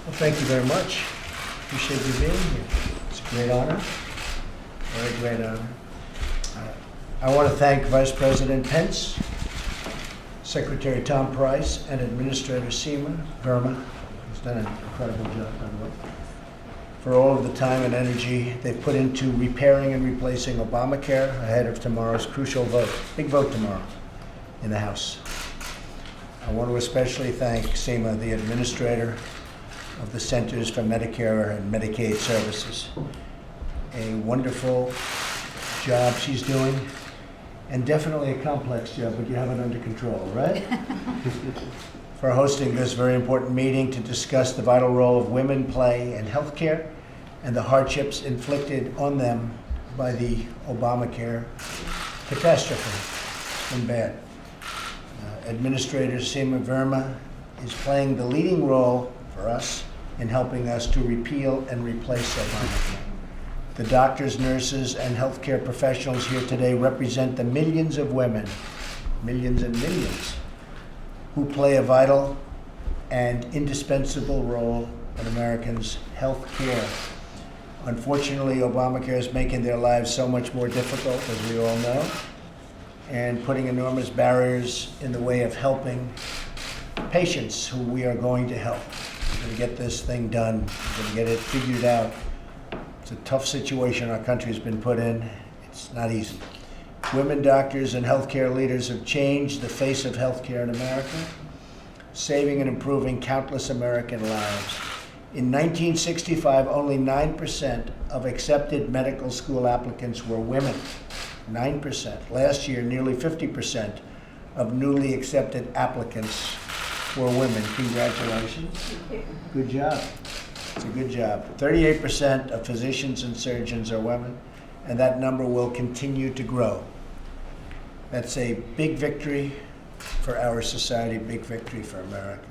Well, thank you very much. Appreciate you being here. It's a great honor, very great honor. I want to thank Vice President Pence, Secretary Tom Price, and Administrator Seema Verma, who's done an incredible job, by the way, for all of the time and energy they've put into repairing and replacing Obamacare ahead of tomorrow's crucial vote. Big vote tomorrow in the House. I want to especially thank Seema, the administrator of the Centers for Medicare and Medicaid Services. A wonderful job she's doing, and definitely a complex job, but you have it under control, right? For hosting this very important meeting to discuss the vital role of women play in healthcare and the hardships inflicted on them by the Obamacare catastrophe. It's been bad. Administrator Seema Verma is playing the leading role for us in helping us to repeal and replace Obamacare. The doctors, nurses, and healthcare professionals here today represent the millions of women, millions and millions, who play a vital and indispensable role in Americans' health care. Unfortunately, Obamacare is making their lives so much more difficult, as we all know, and putting enormous barriers in the way of helping patients who we are going to help. We're going to get this thing done. We're going to get it figured out. It's a tough situation our country's been put in. It's not easy. Women doctors and healthcare leaders have changed the face of healthcare in America, saving and improving countless American lives. In 1965, only 9% of accepted medical school applicants were women. 9%. Last year, nearly 50% of newly accepted applicants were women. Congratulations. Good job. It's a good job. 38% of physicians and surgeons are women, and that number will continue to grow. That's a big victory for our society, big victory for America.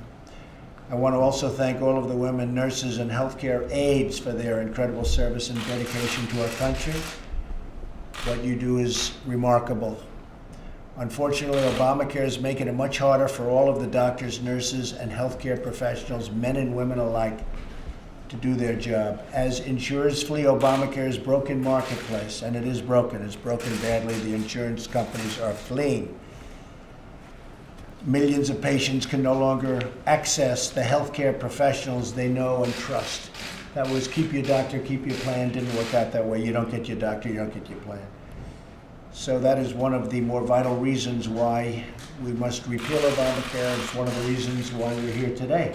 I want to also thank all of the women nurses and healthcare aides for their incredible service and dedication to our country. What you do is remarkable. Unfortunately, Obamacare is making it much harder for all of the doctors, nurses, and healthcare professionals, men and women alike, to do their job. As insurers flee Obamacare's broken marketplace, and it is broken, it's broken badly, the insurance companies are fleeing. Millions of patients can no longer access the healthcare professionals they know and trust. That was keep your doctor, keep your plan, didn't work out that way. You don't get your doctor, you don't get your plan. So that is one of the more vital reasons why we must repeal Obamacare. It's one of the reasons why we're here today.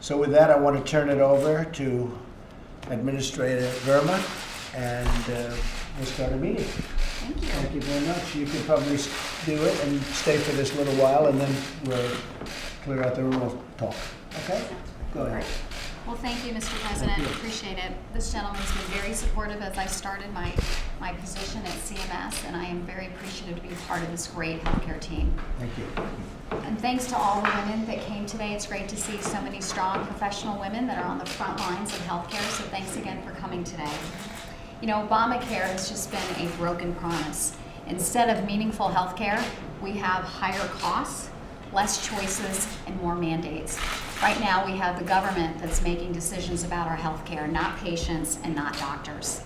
So with that, I want to turn it over to Administrator Verma, and we'll start a meeting. Thank you. Thank you very much. You can probably do it and stay for this little while, and then we'll clear out the room and talk. Okay? Go ahead. Great. Well, thank you, Mr. President. Appreciate it. This gentleman's been very supportive as I started my position at CMS, and I am very appreciative to be part of this great healthcare team. Thank you. And thanks to all the women that came today. It's great to see so many strong professional women that are on the front lines of healthcare, so thanks again for coming today. You know, Obamacare has just been a broken promise. Instead of meaningful healthcare, we have higher costs, less choices, and more mandates. Right now, we have the government that's making decisions about our health care, not patients and not doctors.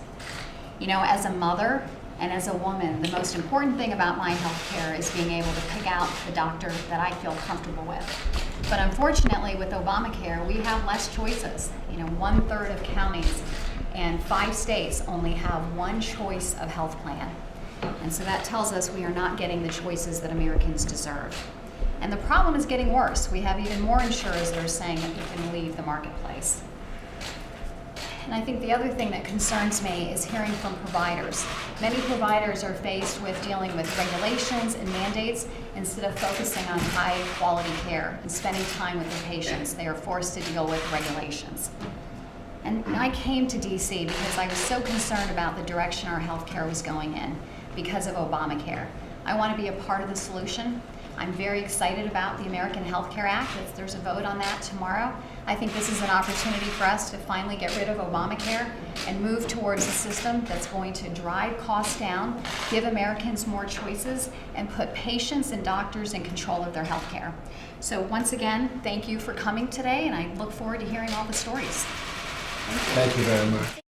You know, as a mother and as a woman, the most important thing about my health care is being able to pick out the doctor that I feel comfortable with. But unfortunately, with Obamacare, we have less choices. You know, 1/3 of counties and 5 states only have one choice of health plan. And so that tells us we are not getting the choices that Americans deserve. And the problem is getting worse. We have even more insurers that are saying that we can leave the marketplace. And I think the other thing that concerns me is hearing from providers. Many providers are faced with dealing with regulations and mandates instead of focusing on high quality care and spending time with their patients. They are forced to deal with regulations. And I came to DC because I was so concerned about the direction our healthcare was going in because of Obamacare. I want to be a part of the solution. I'm very excited about the American Health Care Act. There's a vote on that tomorrow. I think this is an opportunity for us to finally get rid of Obamacare and move towards a system that's going to drive costs down, give Americans more choices, and put patients and doctors in control of their health care. So once again, thank you for coming today, and I look forward to hearing all the stories. Thank you very much.